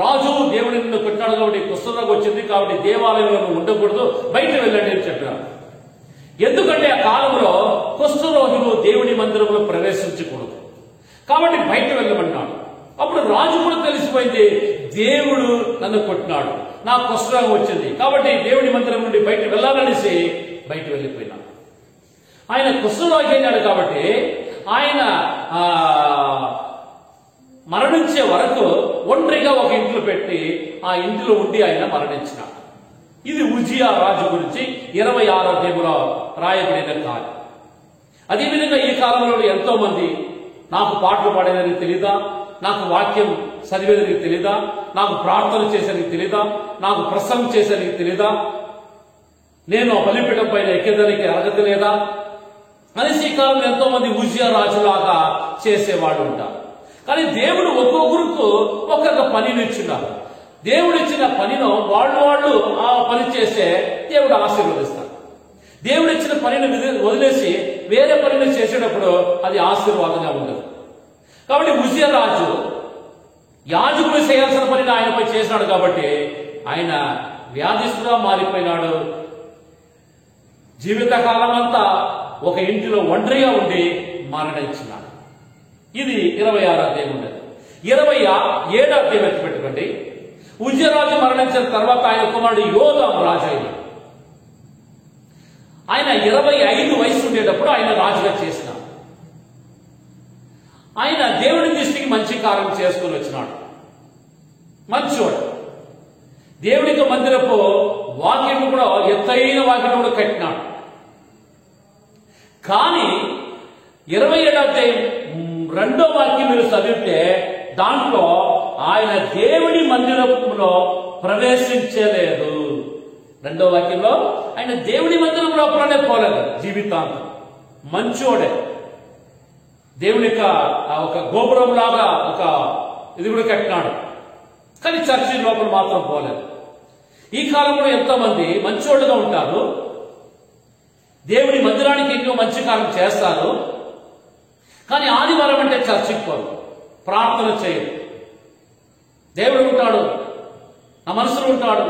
రాజు దేవుడి నిన్ను కొట్టాడు కాబట్టి కుష్ఠరోగం వచ్చింది, కాబట్టి దేవాలయంలో ఉండకూడదు, బయట వెళ్ళండి అని చెప్పినారు. ఎందుకంటే ఆ కాలంలో కుష్ఠరోగులు దేవుడి మందిరంలో ప్రవేశించకూడదు, కాబట్టి బయట వెళ్ళమన్నాడు. అప్పుడు రాజు కూడా తెలిసిపోయింది, దేవుడు నన్ను కొట్టినాడు, నాకు కుష్ఠరోగం వచ్చింది, కాబట్టి దేవుడి మందిరం నుండి బయట వెళ్ళాలనేసి బయట వెళ్ళిపోయినాడు. ఆయన కుష్ఠరోగి అయినాడు కాబట్టి ఆయన మరణించే వరకు ఒంటరిగా ఒక ఇంట్లో పెట్టి ఆ ఇంటిలో ఉండి ఆయన మరణించినాడు. ఇది ఉజియా రాజు గురించి 26వ అధ్యాయంలో రాయబడిన కార్యం. అదేవిధంగా ఈ కాలంలో ఎంతో మంది నాకు పాటలు పాడేదానికి తెలీదా, నాకు వాక్యం చదివేదానికి తెలీదా, నాకు ప్రార్థన చేసేదానికి తెలీదా, నాకు ప్రసంగం చేసేదానికి తెలీదా, నేను బలిపీఠం పైన ఎక్కేదానికి అర్హత లేదా అనేసి ఈ కాలంలో ఎంతో మంది ఉజియా రాజులాగా చేసేవాళ్ళు ఉంటారు. కానీ దేవుడు ఒక్కొక్కరికి ఒక్కొక్క పనిని ఇచ్చినారు. దేవుడు ఇచ్చిన పనిలో వాళ్ళు ఆ పని చేస్తే దేవుడు ఆశీర్వదిస్తాడు. దేవుడు ఇచ్చిన పనిని వదిలేసి వేరే పనిని చేసేటప్పుడు అది ఆశీర్వాదంగా ఉండదు. కాబట్టి ఉజియా రాజు యాజకులు చేయాల్సిన పనిని ఆయనపై చేసినాడు కాబట్టి ఆయన వ్యాధిస్తుగా మారిపోయినాడు. జీవితకాలం అంతా ఒక ఇంటిలో ఒంటరిగా ఉండి మరణించినాడు. ఇది 26వ అధ్యాయం ఉండేది. 27వ అధ్యాయం ఎత్తి పెట్టుకోండి. ఉజియా రాజు మరణించిన తర్వాత ఆయన కుమారుడు యోధాము రాజు అయినాడు. ఆయన 25 వయసు ఉండేటప్పుడు ఆయన రాజుగా చేసినాడు. ఆయన దేవుడి దృష్టికి మంచి కార్యం చేసుకుని వచ్చినాడు. మంచివాడు. దేవుడికి మందిరపు వాక్యం కూడా ఎత్తైన వాక్యం కూడా కట్టినాడు. కానీ 27వ అధ్యాయం 2వ వాక్యం మీరు చదివితే దాంట్లో ఆయన దేవుడి మందిరంలో ప్రవేశించలేదు. 2వ వాక్యంలో ఆయన దేవుడి మందిరంలో అప్పుడే పోలేదు. జీవితాంతం మంచోడే. దేవుడి యొక్క ఒక గోపురం లాగా ఒక ఇది కూడా కట్టినాడు, కానీ చర్చి లోపల మాత్రం పోలేదు. ఈ కాలంలో ఎంతో మంది మంచోళ్ళుగా ఉంటారు, దేవుడి మందిరానికి ఎన్నో మంచి కార్యం చేస్తారు, కానీ ఆదివారం అంటే చర్చికి పోరు, ప్రార్థన చేయరు, దేవుడు ఉంటాడు, నా మనసులో ఉంటాడు,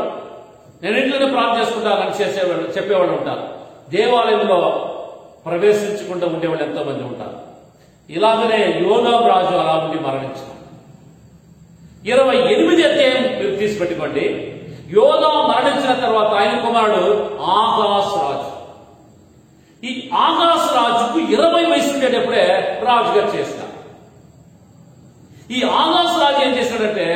నేను ఇంట్లోనే ప్రార్థన చేసుకుంటానని చెప్పేవాళ్ళు ఉంటారు. దేవాలయంలో ప్రవేశించకుండా ఉండేవాళ్ళు ఎంతో మంది ఉంటారు. ఇలాగనే యోదాము రాజు అలా ఉండి మరణించాడు. 28 అధ్యాయం మీరు తీసి పెట్టుకోండి. యోదాము మరణించిన తర్వాత ఆయన కుమారుడు ఆగాస్ రాజు. ఈ ఆగాస్ రాజుకు 20 వయసు ఉండేటప్పుడే రాజుగా చేస్తాడు. ఈ ఆగాస్ రాజు ఏం చేశాడంటే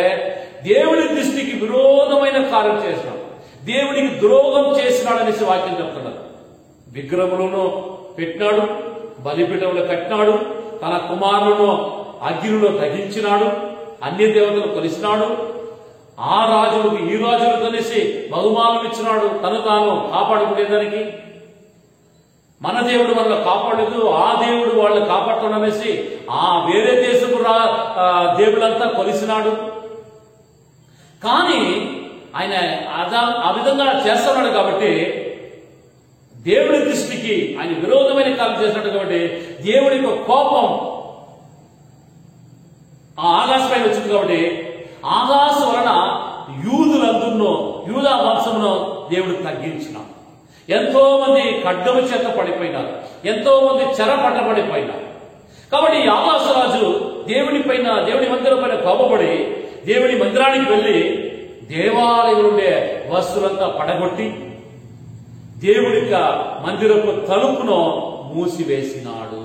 దేవుడి దృష్టికి విరోధమైన కార్యం చేసినాడు, దేవుడికి ద్రోహం చేసినాడనేసి వాక్యం చెప్తున్నాడు. విగ్రహములను పెట్టినాడు, బలిపీఠములు కట్టినాడు, తన కుమారులను అగ్నిలో దహించినాడు, అన్య దేవతలు కొలిసినాడు, ఆ రాజులకు ఈ రాజులు కలిసి బహుమానం ఇచ్చినాడు తను తాను కాపాడుకునేదానికి. మన దేవుడు మనల్ని కాపాడలేదు, ఆ దేవుడు వాళ్ళని కాపాడటం అనేసి ఆ వేరే దేశపు దేవుళ్ళంతా కొలిసినాడు. కానీ ఆయన ఆ విధంగా చేస్తున్నాడు కాబట్టి దేవుడి దృష్టికి ఆయన విరోధమైన కార్యం చేసినట్టు కాబట్టి దేవుడి యొక్క కోపం ఆ ఆగాసు పైన వచ్చింది. కాబట్టి ఆగాసు వలన యూదులందరూ యూదా వంశమును దేవుడు తగ్గించినాడు. ఎంతో మంది ఖడ్గము చేత పడిపోయినారు, ఎంతో మంది చెర పట్టబడిపోయినారు. కాబట్టి ఈ ఆగాసు రాజు దేవుడి మందిరం పైన కోపపడి దేవుడి మందిరానికి వెళ్లి దేవాలయం ఉండే వస్తువులంతా పడగొట్టి దేవుడి మందిరపు తలుపును మూసివేసినాడు.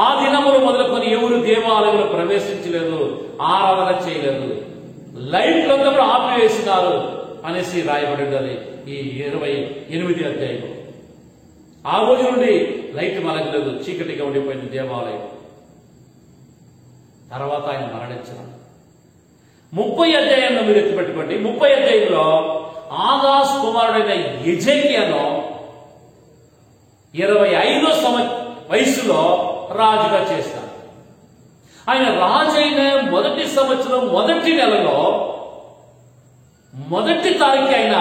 ఆ దినములు మొదలుకొని ఎవరు దేవాలయంలో ప్రవేశించలేదు, ఆరాధన చేయలేదు, లైట్లంతా కూడా ఆపివేసినారు అనేసి రాయబడింది ఈ 28 అధ్యాయం. ఆ రోజు నుండి లైట్ మలగలేదు, చీకటిగా ఉండిపోయింది దేవాలయం. తర్వాత ఆయన మరణించినాడు. 30 అధ్యాయంలో మీరు ఎత్తిపెట్టుకోండి. 30 అధ్యాయంలో ఆగాస్ కుమారుడైన యెజెకియాను 25 వయసులో రాజుగా చేశాడు. ఆయన రాజైన మొదటి సంవత్సరం మొదటి నెలలో 1వ తారీఖు ఆయన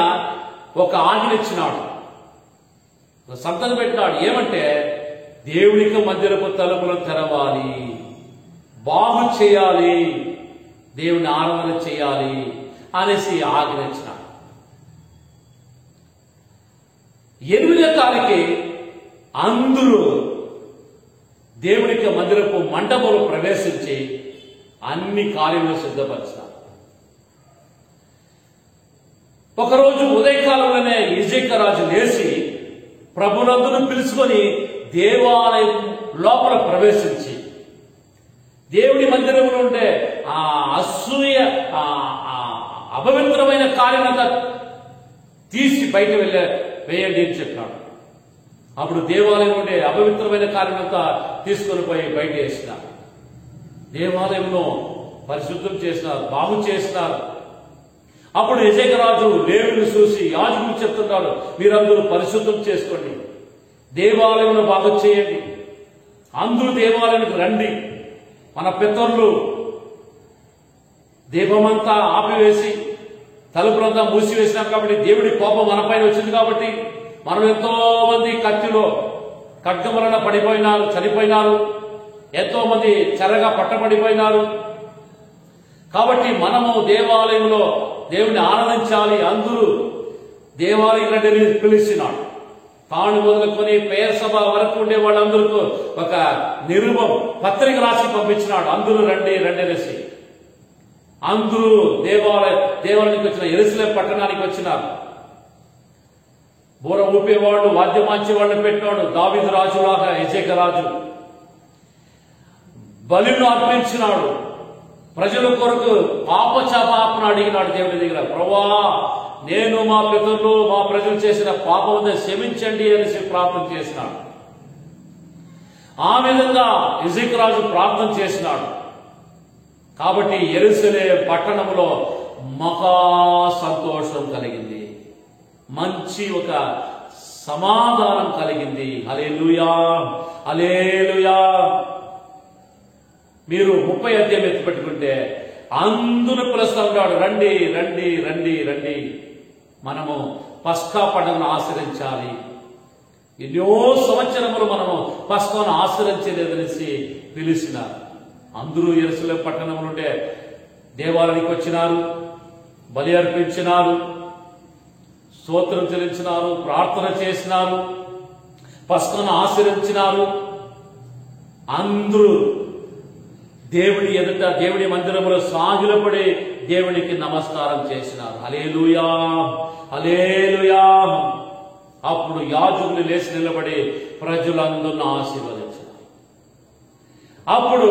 ఒక ఆజ్ఞ ఇచ్చినాడు, సంతకం పెట్టినాడు. ఏమంటే దేవునికి మందిరపు తలుపులు తెరవాలి, బాగు చేయాలి, దేవుని ఆరాధన చేయాలి అనేసి ఆజ్ఞ ఇచ్చినాడు. 8వ తారీఖు అందరూ దేవునికి మందిరపు మండపంలో ప్రవేశించి అన్ని కార్యములు సిద్ధపరిచారు. ఒకరోజు ఉదయకాలంలోనే యెజెకియా రాజు లేచి ప్రభులందరూ పిలుచుకొని దేవాలయం లోపల ప్రవేశించి దేవుడి మందిరంలో ఉండే ఆ అసూయ అపవిత్రమైన కార్యమంతా తీసి బయట వేయండి అని చెప్పినాడు. అప్పుడు దేవాలయం ఉండే అపవిత్రమైన కార్యమంతా తీసుకొని పోయి బయట వేసినారు. దేవాలయంలో పరిశుద్ధం చేసినారు, బాగు చేసినారు. అప్పుడు యెజెకియా రాజు లేవీయులను చూసి యాజకులు చెప్తున్నారు, మీరందరూ పరిశుద్ధం చేసుకోండి, దేవాలయంలో బాగు చేయండి, అందరూ దేవాలయానికి రండి. మన పితరులు దీపమంతా ఆపివేసి తలుపులంతా మూసివేసినాం కాబట్టి దేవుడి కోపం మన పైన వచ్చింది. కాబట్టి మనం ఎంతో మంది కత్తిలో ఖడ్గం వలన పడిపోయినారు, చనిపోయినారు, ఎంతో మంది చెరగా పట్టబడిపోయినారు. కాబట్టి మనము దేవాలయంలో దేవుని ఆరాధించాలి, అందరూ దేవాలయం రండి పిలిచినాడు. తాను మొదలుకొని పేరు సభ వరకు ఉండే వాళ్ళందరికీ ఒక నిరుపం పత్రిక రాసి పంపించినాడు, అందరూ రండి రండి అనేసి. అందరూ దేవాలయానికి వచ్చిన యెరూషలేము పట్టణానికి వచ్చినారు. బూర ఊపేవాళ్ళు, వాద్యమాంచి వాళ్ళని పెట్టినాడు. దావీదు రాజులాగా యెజెకియా రాజు బలిను అర్పించినాడు. ప్రజల కొరకు పాపక్షమాపణ అడిగినాడు దేవుడి దగ్గర. ప్రభువా, నేను మా పితరులు మా ప్రజలు చేసిన పాపం క్షమించండి అనేసి ప్రార్థన చేసినాడు. ఆ విధంగా యెజెకియా రాజు ప్రార్థన చేసినాడు. కాబట్టి యెరూషలేము పట్టణంలో మహా సంతోషం కలిగింది, మంచి ఒక సమాధానం కలిగింది. హల్లెలూయా, హల్లెలూయా. మీరు 30 అధ్యాయం ఎత్తిపెట్టుకుంటే అందరూ పిలుస్తున్నాడు, రండి రండి రండి రండి, మనము పస్కా పండుగను ఆచరించాలి. ఎన్నో సంవత్సరములు మనము పస్కాను ఆచరించలేదనేసి పిలిచినారు. అందరూ యెరూషలేము పట్టణంలో ఉండే దేవాలయానికి వచ్చినారు, బలి అర్పించినారు, స్తోత్రం చెల్లించినారు, ప్రార్థన చేసినారు, పస్కను ఆశీర్వదించినారు. అందరూ దేవుడి ఎదుట, దేవుడి మందిరంలో సాగిలపడి దేవునికి నమస్కారం చేసినారు. హల్లెలూయా, హల్లెలూయా. అప్పుడు యాజకులు లేచి నిలబడి ప్రజలందరిని ఆశీర్వదించినారు. అప్పుడు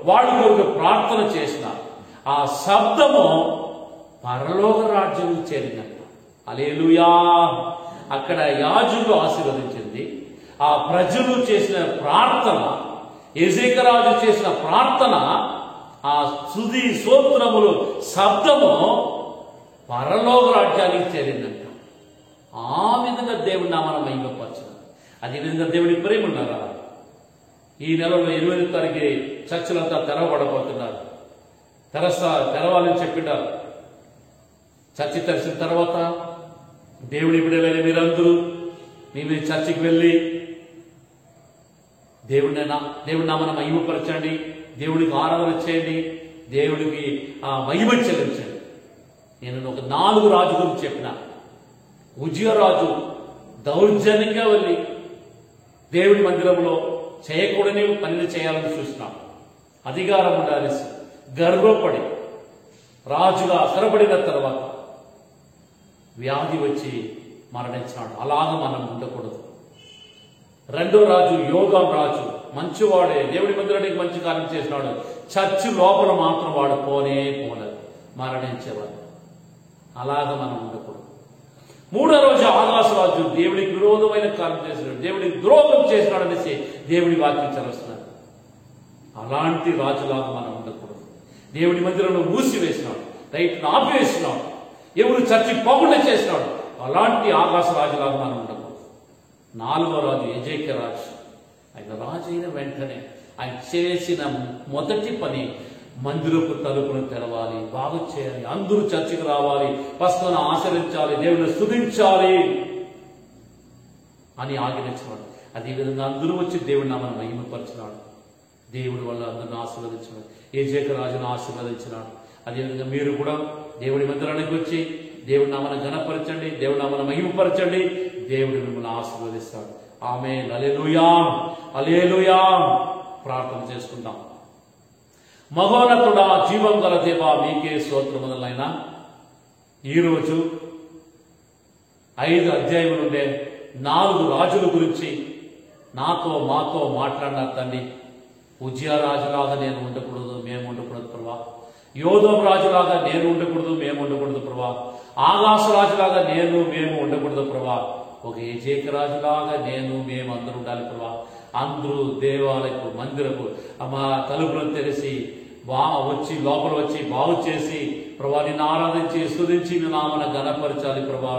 వాళ్ళ కొరకు ప్రార్థన చేసినారు. ఆ శబ్దము పరలోక రాజ్యం చేరినట్టు. హల్లెలూయా. అక్కడ యాజకులు ఆశీర్వదించింది, ఆ ప్రజలు చేసిన ప్రార్థన, ఎజేకియా రాజు చేసిన ప్రార్థన, ఆ స్తుతి స్తోత్రములు శబ్దము పరలోక రాజ్యానికి చేరిందంట. ఆ విధంగా దేవుడి నామాన్ని మహిమపరచాలి. అదేవిధంగా దేవుడి ప్రేమ ఉన్నారా? ఈ నెలలో 8వ తారీఖు చర్చలంతా తెరవబడబోతున్నారు. తెరవాలని చెప్పినారు. చర్చి తెరిచిన తర్వాత దేవుడి బిడ్డలైన మీరందరూ మీ చర్చికి వెళ్ళి దేవుడి నామాన్ని మహిమపరచండి, దేవుడికి ఆరాధన చేయండి, దేవుడికి ఆ మహిమ చెల్లించండి. నేను ఒక 4 రాజు గురించి చెప్పిన. ఉజ్జియా రాజు దౌర్జన్యంగా వెళ్ళి దేవుడి మందిరంలో చేయకూడని పనులు చేయాలని చూసినాడు. అధికారం ఉండాలి, గర్వపడి రాజుగా స్థిరపడిన తర్వాత వ్యాధి వచ్చి మరణించాడు. అలాగ మనం ఉండకూడదు. 2వ రాజు యోగాం రాజు మంచివాడే, దేవుడి మందిరానికి మంచి కార్యం చేసినాడు. చర్చి లోపల మాత్రం వాడు పోలేదు, మరణించేవాడు. అలాగ మనం ఉండకూడదు. 3వ రోజు ఆకాశరాజు దేవుడికి విరోధమైన కార్యం చేసినాడు, దేవుడికి ద్రోహం చేసినాడు అనేసి దేవుడి వాక్యం చదువుతున్నాడు. అలాంటి రాజులాగా మనం ఉండకూడదు. దేవుడి మందిరంలో మూసివేసినాడు, రైతును ఆపివేసినాడు, ఎవరు చర్చి పోకుండా చేసినాడు. అలాంటి ఆకాశరాజులాగా మనం ఉండకూడదు. 4వ రాజు ఎజేకియా రాజు. ఆయన రాజు అయిన వెంటనే ఆయన చేసిన మొదటి పని మందిరపు తలుపులను తెరవాలి, బాగు చేయాలి, అందరూ చర్చికి రావాలి, పస్కను ఆచరించాలి, దేవుని స్తుతించాలి అని ఆజ్ఞించినాడు. అదేవిధంగా అందరూ వచ్చి దేవుడి నామాన్ని మహిమపరిచినాడు. దేవుడి వల్ల అందరిని ఆశీర్వదించినాడు, ఎజేకియా రాజును ఆశీర్వదించినాడు. అదేవిధంగా మీరు కూడా దేవుడి మందిరానికి వచ్చి దేవుడి నామాన్ని ఘనపరచండి, దేవుడి నామాన్ని మహిమపరచండి, దేవుడు మిమ్మల్ని ఆశీర్వదిస్తాడు. ఆమేన్. హల్లెలూయా, హల్లెలూయా. ప్రార్థన చేసుకుందాం. మహోన్నతుడా, జీవం గల దేవా, మీకే స్తోత్రములైన ఈరోజు 5 అధ్యాయములు ఉండే 4 రాజుల గురించి మాతో మాట్లాడినారు తండ్రి. ఉజ్జియా రాజులాగా నేను ఉండకూడదు, మేము ఉండకూడదు ప్రభా. యోధం రాజులాగా నేను ఉండకూడదు, మేము ఉండకూడదు ప్రభా. ఆకాశ రాజులాగా మేము ఉండకూడదు ప్రభా. ఒక ఎజేకియా రాజులాగా మేము అందరూ ఉండాలి ప్రభా. అందరూ దేవాలయపు మందిరపు మా తలుపులను తెరిచి లోపల వచ్చి బాగు చేసి ప్రభా నిన్ను ఆరాధించి స్తుతించి నీ నామమున ఘనపరచాలి ప్రభా.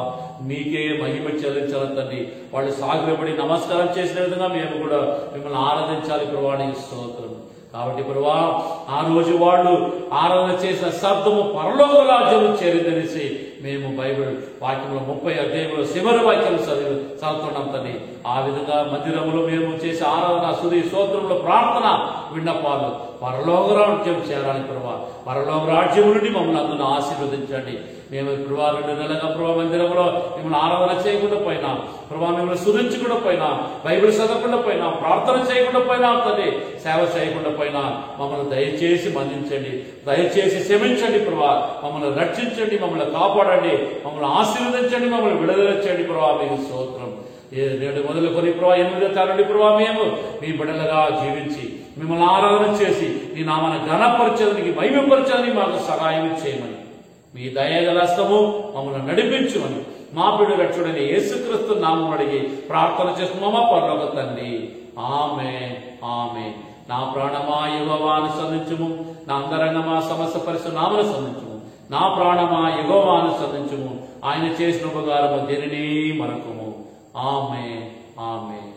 మీకే మహిమ చెల్లించాలి తండ్రి. వాళ్ళు సాగిలపడి నమస్కారం చేసిన విధంగా మేము కూడా మిమ్మల్ని ఆరాధించాలి ప్రభా. నీకు స్తోత్రం. కాబట్టి ప్రభా ఆ రోజు వాళ్ళు ఆరాధన చేసిన శబ్దము పరలోక రాజ్యము చేరిందనేసి మేము బైబిల్ వాక్యంలో 30 అధ్యాయంలో చివరి వాక్యాలు చదువుతున్నాం తండ్రి. ఆ విధంగా మందిరంలో మేము చేసే ఆరాధన, స్తుతి, స్తోత్రంలో ప్రార్థన, విన్నపాలు పరలోక రాజ్యం చేరాలి ప్రభా. పరలోక రాజ్యం నుండి మమ్మల్ని అందరూ ఆశీర్వదించండి. మేము ప్రభా 2 నెలలుగా ప్రభా మందిరంలో మిమ్మల్ని ఆరాధన చేయకుండా పోయినా ప్రభా, మిమ్మల్ని స్తుతించకుండా పోయినా, బైబిల్ చదవకుండా పోయినా, ప్రార్థన చేయకుండా పోయినా తండ్రి, సేవ చేయకుండా పోయినా మమ్మల్ని దయచేసి మన్నించండి, దయచేసి క్షమించండి ప్రభా. మమ్మల్ని రక్షించండి, మమ్మల్ని కాపాడండి, మమ్మల్ని ఆశీర్వదించండి, మమ్మల్ని విడుదల చేయండి ప్రభా. మీకు స్తోత్రం. నేడు మొదలుకొని ప్రభా 8వ తారీఖు ప్రభా మేము మీ బిడ్డలుగా జీవించి మిమ్మల్ని ఆరాధన చేసి నీ నామాన్ని ఘనపరచడానికి, మహిమపరచడానికి మాకు సహాయం చేయమని, మీ దయగల హస్తము మమ్మల్ని నడిపించుమని మా బిడ్డ రక్షుడైన యేసుక్రీస్తు నామమున అడిగి ప్రార్థన చేస్తున్నామా పరలోక తండ్రి. ఆమేన్, ఆమేన్. నా ప్రాణమా యెహోవాను స్తుతించుము, నా అంతరంగమా సమస్త పరిశుద్ధ నామమును స్తుతించుము. నా ప్రాణమా యెహోవాను స్తుతించుము, ఆయన చేసిన ఉపకారము దేనిని మరొకము. ఆమేన్, ఆమేన్.